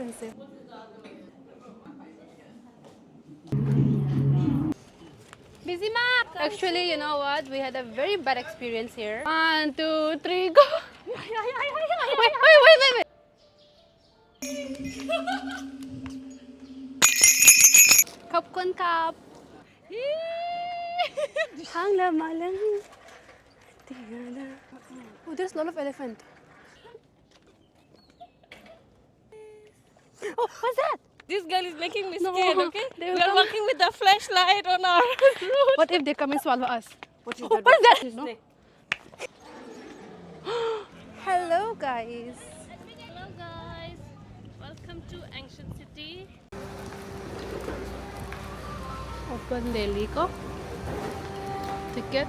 expensive. Busy ma! Actually, you know what? We had a very bad experience here. 1, 2, 3, go! Wait! Kapkon kap! Hang lamalang. Oh, there's a lot of elephant. Oh, what's that? This girl is making me No, scared, okay? they We will are come. walking with the flashlight on our road. What if they come and swallow us? What is Oh, that? what's that? No. Snake. Hello, guys. Hello guys, welcome to ancient city. Open daily ko. Ticket.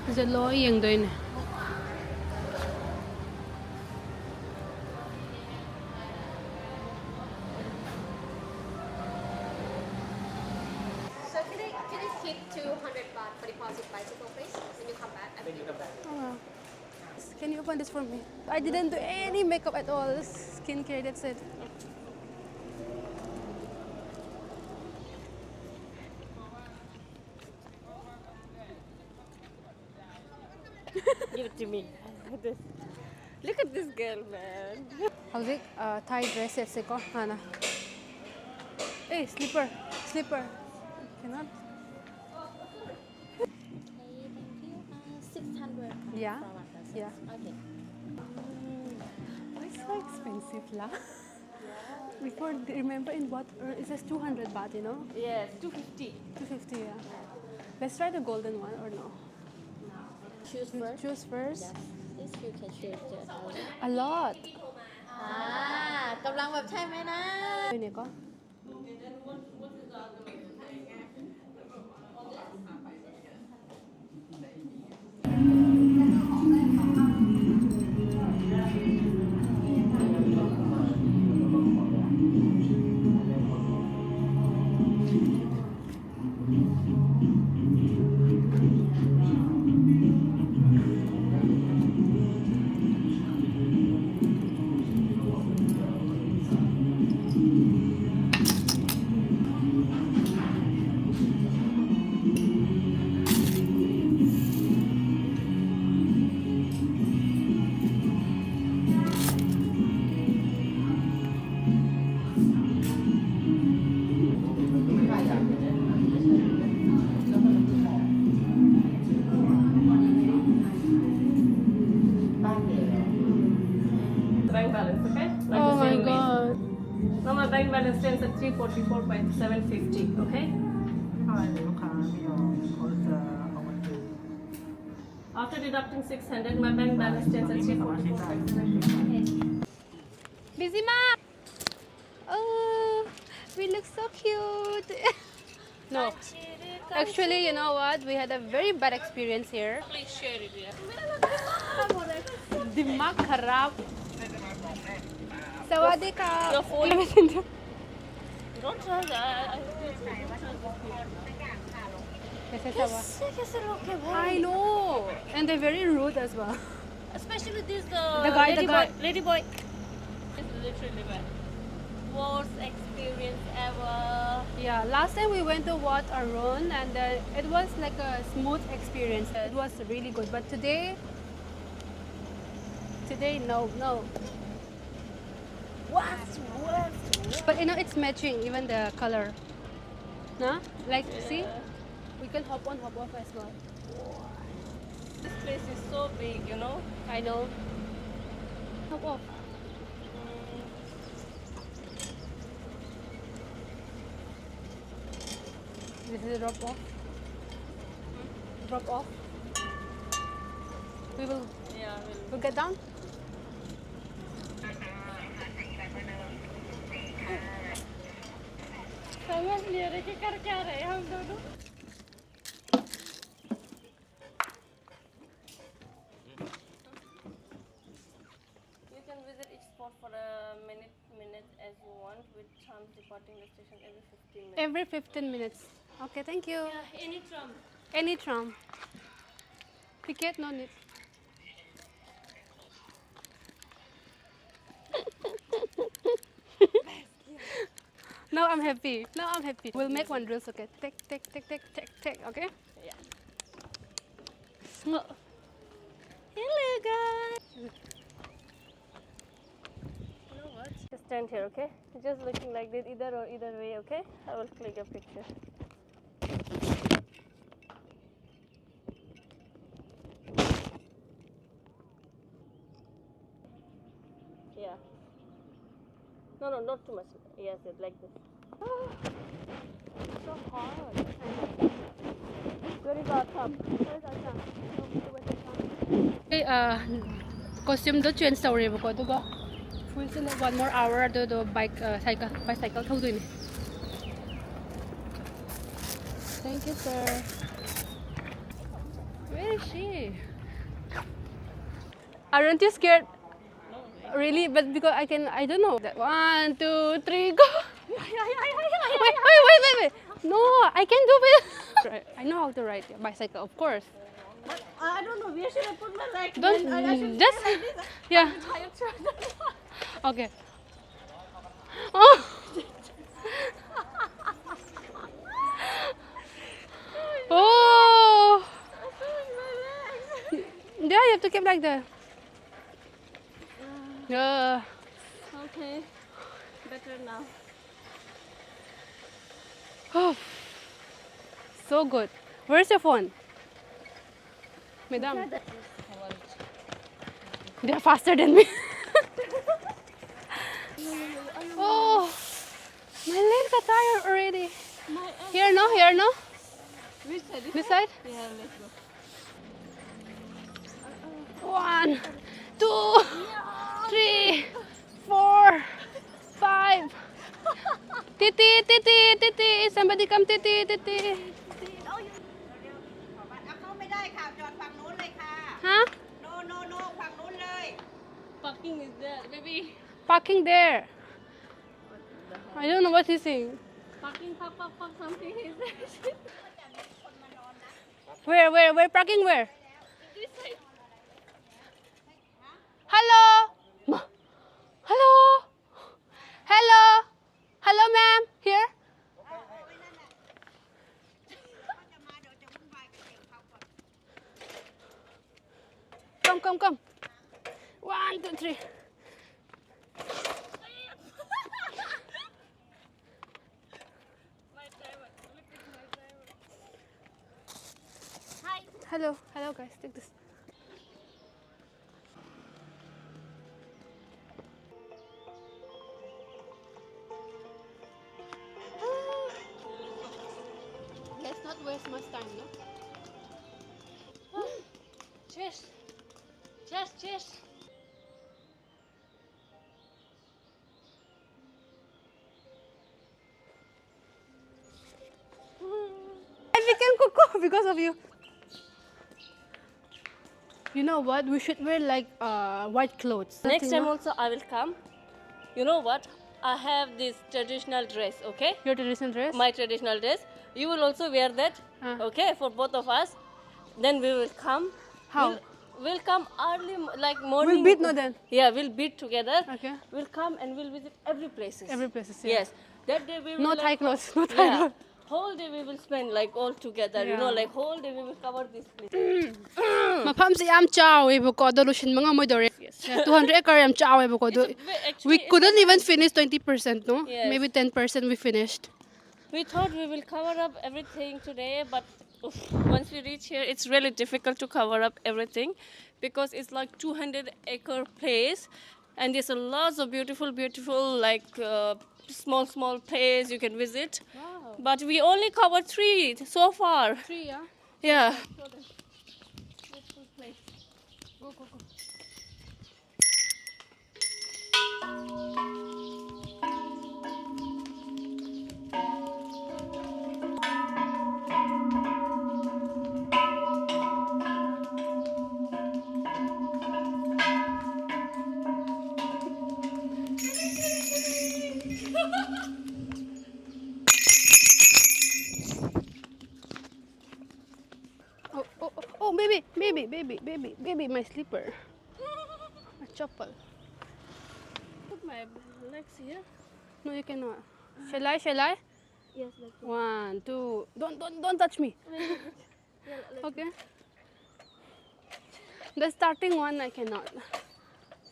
Is it loire yung doon? So can I keep 200 baht for deposit bicycle, please? When you come back, then you come back. Oh. Can you open this for me? I didn't do any makeup at all. Skincare, that's it. Give it to me. Look at this girl, man. How's Thai dresses ko. Hana. Hey, slipper. Cannot. Okay, thank you. 600. Yeah. For one person. Yeah. Okay. Why so expensive lah? Before, remember in what? It says 200 baht, you know? Yes, 250. 250, yeah. Let's try the golden one or no? Choose first. Choose first. Yes. This you can choose just only. A lot. กำลังแบบใช่ไหมนะ Yun ko. Bank balance, okay? Like Oh the my same way. god. Now my bank balance stands at 344.750, okay? After deducting 600, my bank balance stands at 344.750. Busy ma! Oh, we look so cute. No, actually, you know what? We had a very bad experience here. Please share it, yeah. Dimak harap. Sawadee ka. Your phone. Don't try that. I know. And they're very rude as well. Especially this The guy. lady boy. It's literally bad. Worst experience ever. Yeah, last time we went to Wat Arun and it was like a smooth experience. It was really good. But today, no. What? But you know, it's matching, even the color. No? Like, see? We can hop on, hop off as well. This place is so big, you know. I know. Hop off. This is a drop off. Drop off. Yeah, We'll get down. समझ नहीं आ रहे कि कर क्या रहे हैं हम दोनों. You can visit each spot for a minute as you want, with trams departing the station every 15 minutes. Every 15 minutes. Okay, thank you. Yeah, any tram. Any tram. Ticket, no need. Now I'm happy. Now I'm happy. We'll make one drills, okay? Take, okay? Yeah. Oh. Hello, guys. You know what? Just stand here, okay? Just looking like this, either or either way, okay? I will click a picture. Yeah. No, no, not too much. Yes, like this. Oh, it's so hard. Where is our thumb? Where is our thumb? Okay, costume do change story ko dugo. Full sila 1 more hour do bike bicycle thâu doing. Thank you, sir. Where is she? Aren't you scared? Really? But because I don't know. 1, 2, 3, go! Wait. No, I can do it. I know how to ride a bicycle, of course. But I don't know. Where should I put my leg? Don't I should just like this. yeah. I'm tired. Okay. Oh. Oh. Yeah, you have to keep like that. Yeah. Okay. Better now. Oh. So good. Where's your phone? Madam. They are faster than me. Oh. My legs are tired already. Here, no? Which side? This side? Yeah, let's go. 1, 2, 3, 4, 5. Titi. Somebody come, Titi. เข้าไม่ได้ค่ะจอดฝั่งนู้นเลยค่ะ Huh? no ฝั่งนู้นเลย Parking is there, baby. Parking there. I don't know what he's saying. Parking, park, something is there. Where? Parking where? This side. Hello? Hello, ma'am. Here? เขาจะมาเดี๋ยวจะวุ่นวายกับเด็กเขาก่อน Come. 1, 2, 3. My driver. Look at my driver. Hello, guys. Take this. Let's not waste much time, no? Cheers. I became cuckoo because of you. You know what? We should wear like white clothes. Next Nothing, time no? also I will come. You know what? I have this traditional dress, okay? Your traditional dress? My traditional dress. You will also wear that, okay? For both of us. Then we will come. How? We'll come early, like morning. We'll beat no then. Yeah, we'll beat together. Okay. We'll come and we'll visit every places. Every place is here. Yes. That day we will No like, Thai clothes. No Thai Yeah. clothes. Whole day we will spend like all together. You know, Yeah. like whole day we will cover this place. Mapam si am chow ko dolushin mga mo dore. Yes. 200 acre am chow ko do. Actually, We couldn't even finish 20%, no? Yes. Maybe 10% we finished. we thought we will cover up everything today, but once we reach here, it's really difficult to cover up everything because it's like 200-acre place, and there's a lots of beautiful like small place you can visit. Wow. But we only covered 3 so far. 3, yeah? Yeah. Go. Oh, baby, baby, baby, baby, baby, my slipper. My chapel. Put my legs here. No, you cannot. Shall I? Shall I? Yes, let's go. 1, 2. Don't touch me. Okay. The starting one I cannot.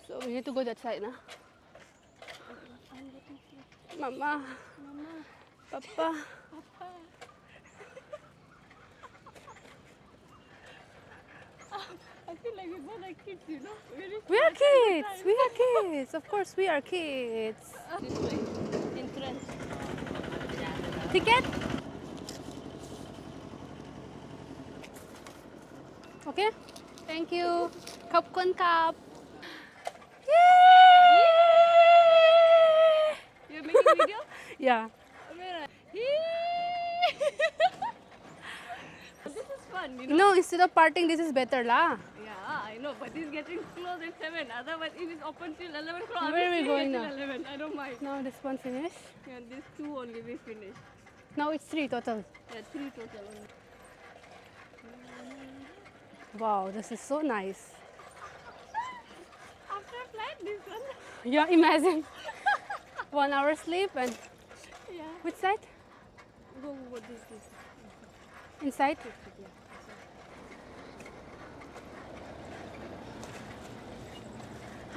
So we need to go that side now. Mama. Papa. I feel like we're more like kids, you know. We are kids. We are kids. Of course we are kids. This way, entrance. Ticket? Okay. Thank you. Khop kun kap. Yay! You're making video? Yeah. This is fun, you know. No, instead of parting, this is better lah. Yeah, I know, but it's getting close at 7. Otherwise, if it's open till 11 o'clock, Where are we I'll going stay now? till 11. I don't mind. Now this one finished. Yeah, these 2 only we finished. Now it's 3 total. Yeah, 3 total only. Wow, this is so nice. After flight, this one. Yeah, imagine. 1 hour sleep and Yeah. which side? Go over this. Inside?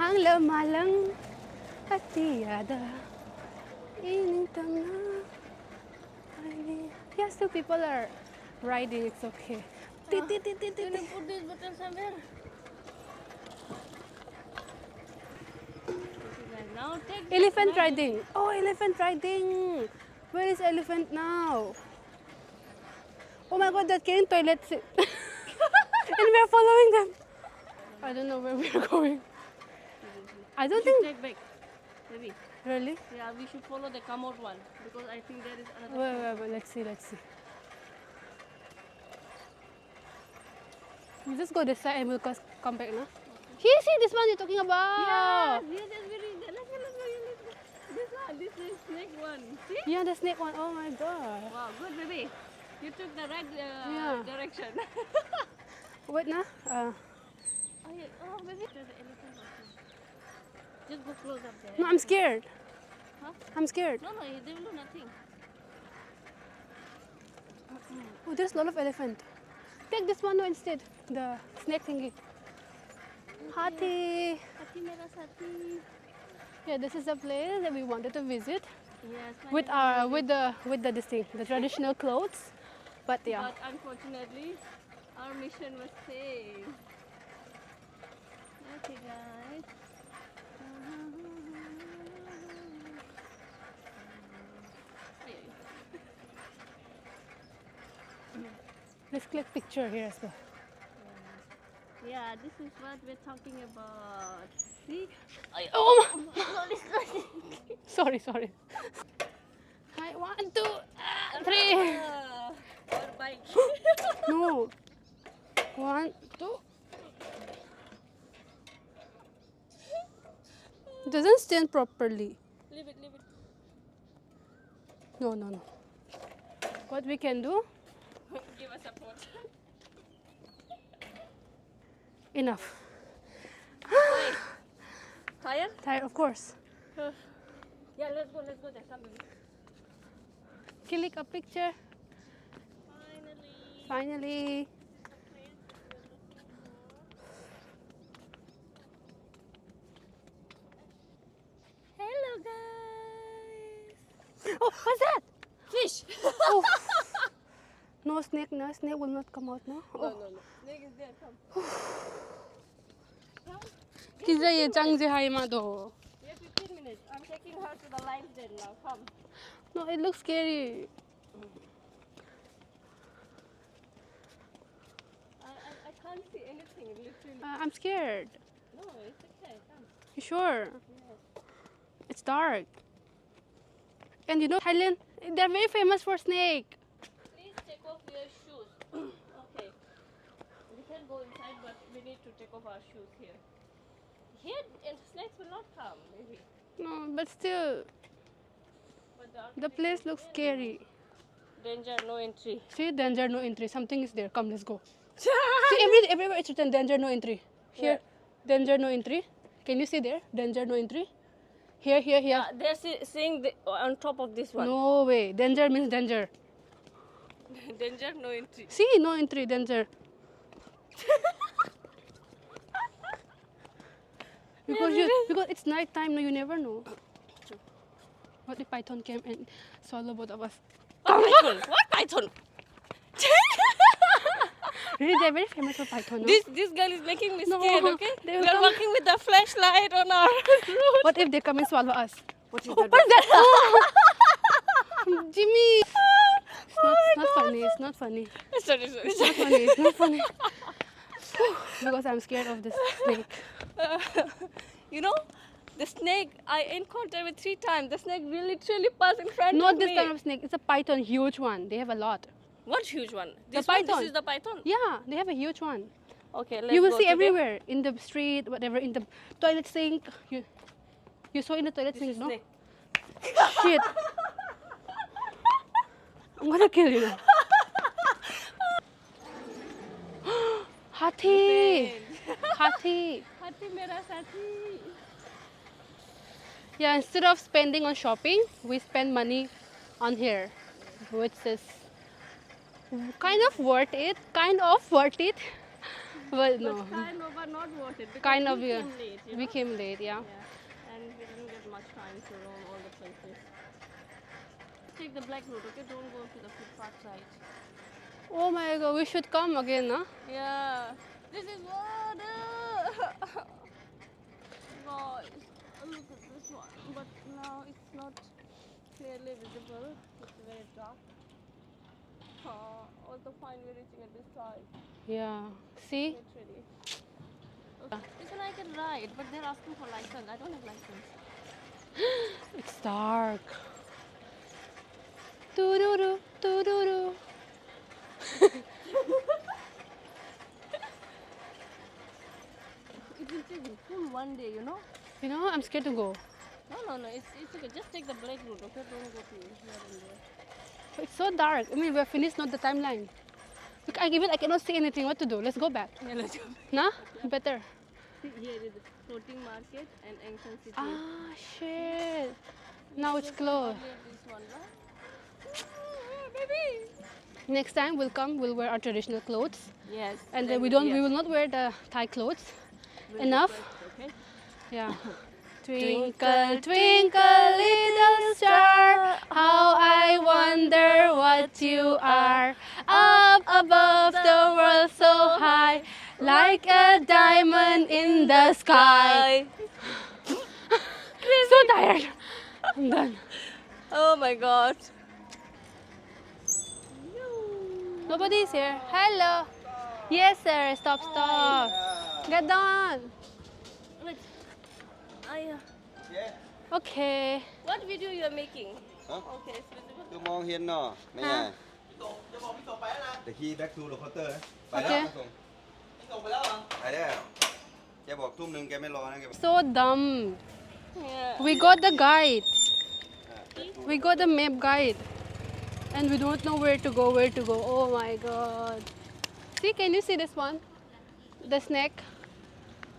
Hang lamalang at tiada ining tanga. Yeah, still people are riding. It's okay. Can you put this button somewhere? Now take this Elephant line. riding. Oh, elephant riding. Where is elephant now? Oh my god, that carrying toilet seat. And we are following them. I don't know where we are going. I don't think. Take back. Maybe. Really? Yeah, we should follow the come out one because I think there is another. Wait. Let's see. We just go this side and we'll come back now. See, this one you're talking about. Yeah, that's very. Let's go. This one, this is snake one. See? Yeah, the snake one. Oh my god. Wow, good baby. You took the right Yeah. direction. Wait now. Oh, baby. There's the elephant also. Just go close up there. No, I'm scared. Huh? I'm scared. No, they will do nothing. Oh, there's a lot of elephant. Take this one instead. The snake thingy. Hathi. Hati mera sati. Yeah, this is a place that we wanted to visit Yes. with the this thing, the traditional clothes. But yeah. But unfortunately, our mission was failed. Okay, guys. Let's click picture here as well. Yeah, this is what we're talking about. See? Oh! Sorry. I 1, 2, 3. Our bike. No. 1, 2. It doesn't stand properly. Leave it. No. What we can do? Give us support. Enough. Tired? Tired, of course. Yeah, let's go there. Come baby. Click a picture. Finally. Hello, guys. Oh, what's that? Fish. Oh. No snake. Snake will not come out now. Oh. No. Snake is there. Come. Kiza ye chang je hai ma do. We have 15 minutes. I'm taking her to the live den now. Come. No, it looks scary. I can't see anything, literally. I'm scared. No, it's okay. Come. You sure? Yes. It's dark. And you know, Thailand, they're very famous for snake. Please take off your shoes. Okay. We can go inside, but we need to take off our shoes here. Here, and snakes will not come, maybe. No, but still, But the place looks scary. Danger, no entry. See, danger, no entry. Something is there. Come, let's go. See, everywhere it's written danger, no entry. Here, danger, no entry. Can you see there? Danger, no entry. Here. They're saying on top of this one. No way. Danger means danger. Danger, no entry. See, no entry, danger. because it's night time, no, you never know. What if python came and swallow both of us? Python? What python? Really, they're very famous for python. No? This girl is making me scared, okay? They We will are come. working with the flashlight on our road. What if they come and swallow us? What is What's that? Jimmy! It's not funny. It's not funny. Sorry. It's not funny. It's not funny. Because I'm scared of this snake. You know, the snake I encountered with 3 times. The snake will literally pass in front Not of this me. kind of snake. It's a python, huge one. They have a lot. What huge one? The This one, python. this is the python? Yeah, they have a huge one. Okay, let's You will go see to everywhere. In the street, whatever, in the toilet sink. You saw in the toilet This sink, is no? snake. Shit. I'm gonna kill you now. Hathi. Hathi. Hathi mera sathi. Yeah, instead of spending on shopping, we spend money on here, which is kind of worth it. But no, Kind of, but not worth it. Because kind of, we yeah. came late, you We know? came late, yeah. Yeah, and we didn't get much time to roam all the places. Take the black route, okay? Don't go to the footpath side. Oh my god, we should come again, huh? Yeah. This is water! Guys, look at this one. But now it's not clearly visible. It's very dark. Also fine we're reaching at this side. Yeah. See? Literally. Okay. This one I can ride, but they're asking for license. I don't have license. It's dark. Doo-doo-doo, doo-doo-doo. It will take full one day, you know? You know, I'm scared to go. No. It's okay. Just take the black route, okay? Don't go to here and there. It's so dark. I mean, we're finished, not the timeline. Look, I cannot see anything. What to do? Let's go back. Yeah, let's go. Nah? Better. See, here is the floating market and ancient city. Ah, shit. Now it's closed. This one, right? Baby. Next time we'll come, we'll wear our traditional clothes. Yes. And then we will not wear the Thai clothes. Enough? Okay. Yeah. Twinkle, twinkle, little star, how I wonder what you are. Up above the world so high, like a diamond in the sky. So tired. I'm done. Oh my god. Nobody's here. Hello. Yes, sir. Stop. Get down. Wait. Okay. What video you are making? Huh? Okay, it's visible. ดูมองเห็นเนาะไม่ใช่แต่คีย์ back to the counter นะไปแล้ว Okay. ส่งไปแล้วเหรอไปแล้วแกบอกทุ่มหนึ่งแกไม่รอนะแกบอก So dumb. Yeah. We got the guide. We got the map guide. And we don't know where to go. Oh my god. See, can you see this one? The snake?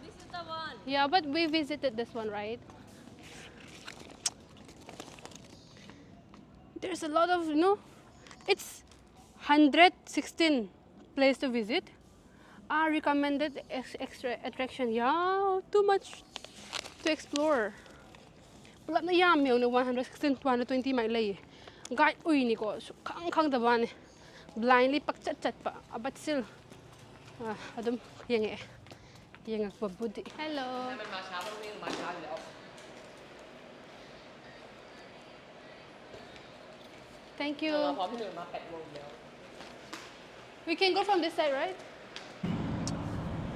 This is the one. Yeah, but we visited this one, right? There's a lot of, it's 116 place to visit. Our recommended extra attraction. Yeah, too much to explore. But na yam yung 116, 220 mai lay. Guide uy ni ko kang da ban blindly pak chat pa but still adum yang pagbudi. Hello. Thank you. We can go from this side, right?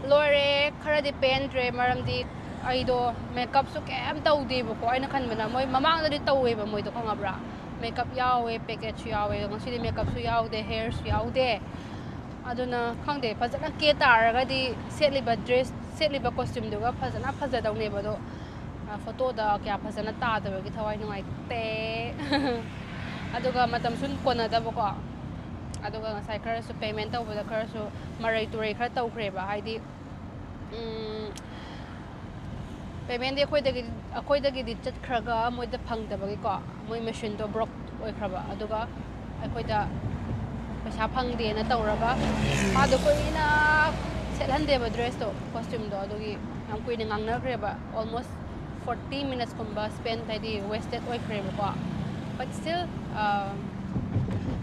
Loire, kara dependre maramdi ay do makeup so kem tawdi mo ko ay nakan man moy mamang na di tawwe ba moy do ka nga bra. Makeup yawe, package yawe, kung sino makeup so yawe, hair so yawe. Ado na kang de pazana kita ra di set liba dress, set liba costume do ga pazana daw ne ba do. Photo da kya pazana ta da gi thawai nungai te. Ado ga matam sun ko na da ko. ꯑꯗꯨꯒ ꯉꯁꯥꯏ ꯈꯔꯁꯨ payment ꯇꯧꯕꯗ ꯈꯔꯁꯨ ꯃꯔꯩ ꯇꯨꯔꯩ ꯈꯔ ꯇꯧꯈ꯭ꯔꯦꯕ ꯍꯥꯏꯗꯤ ꯄꯦꯃꯦꯟꯗꯤ ꯑꯩꯈꯣꯏꯗꯒꯤꯗꯤ ꯆꯠꯈ꯭ꯔꯒ ꯃꯣꯏꯗ ꯐꯪꯗꯕꯒꯤꯀꯣ ꯃꯣꯏ ꯃꯦꯆꯤꯟꯗꯣ ꯕ꯭ꯔꯣꯛ ꯑꯣꯏꯈ꯭ꯔꯕ ꯑꯗꯨꯒ ꯑꯩꯈꯣꯏꯗ ꯄꯩꯁా ꯐꯪꯗꯦꯅ ꯇꯧꯔꯒ ꯃꯥꯗꯣ ꯀꯨꯏꯅ ꯁꯦꯠꯍꯟꯗꯦꯕ ꯗ꯭ꯔꯦꯁꯇꯣ ꯀꯣꯁꯇ꯭ꯌꯨꯝꯗꯣ ꯑꯗꯨꯒꯤ ꯌꯥꯝ ꯀꯨꯏꯅ ꯉꯥꯡꯅꯈ꯭ꯔꯦꯕ ꯑꯣꯜꯃꯣꯁ 40 ꯃꯤꯅꯠꯁꯀꯨꯝꯕ ꯁ꯭ꯄꯦꯟ ꯍꯥꯏꯗꯤ ꯋꯦꯁꯇꯦꯠ ꯑꯣꯏꯈ꯭ꯔꯦꯕꯀꯣ ꯕꯠ ꯁ꯭ꯇꯤꯜ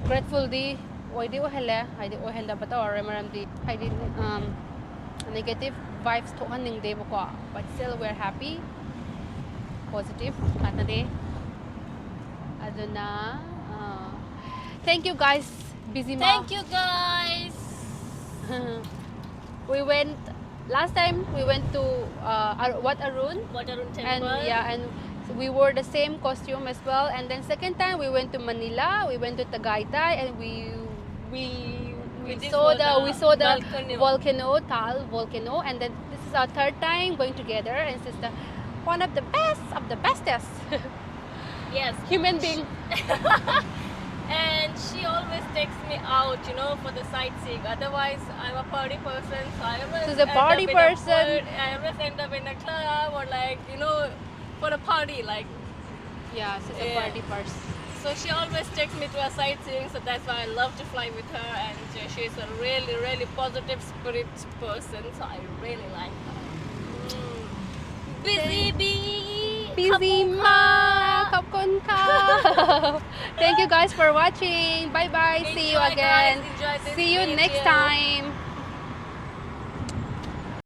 ꯒ꯭ꯔꯦꯠꯐꯨꯜꯗꯤ ꯑꯣꯏꯗꯤ ꯑꯣꯏꯍꯜꯂꯦ ꯍꯥꯏꯗꯤ ꯑꯣꯏꯍꯟꯗꯕ ꯇꯧꯔꯔꯣꯏ ꯃꯔꯝꯗꯤ ꯍꯥꯏꯗꯤ ꯅꯦꯒꯦꯇꯤꯞ ꯚꯥꯏബ്ꯁ ꯊꯣꯛꯍꯟꯅꯤꯡꯗꯦꯕꯀꯣ but still we are happy positive ngata aduna thank you guys busy ma Thank you guys. we went last time we went to Wat Arun Waterun and temple. yeah and we wore the same costume as well and then second time we went to Manila we went to Tagaytay and we just saw the volcano. Tal volcano and then this is our third time going together and this is the one of the bestest Yes. human being. And she always takes me out, you know, for the sightseeing. Otherwise, I'm a party person, so I always She's a party person. I always end up in a club or like, you know, for a party, like. Yeah, she's a Yeah. party person. So she always takes me to a sightseeing, so that's why I love to fly with her. And she's a really, really positive spirit person, so I really like her. Busy bee. Busy ma, kapkon ka. Thank you guys for watching. Bye bye. See you Enjoy, again. guys. Enjoy this See you next video. time.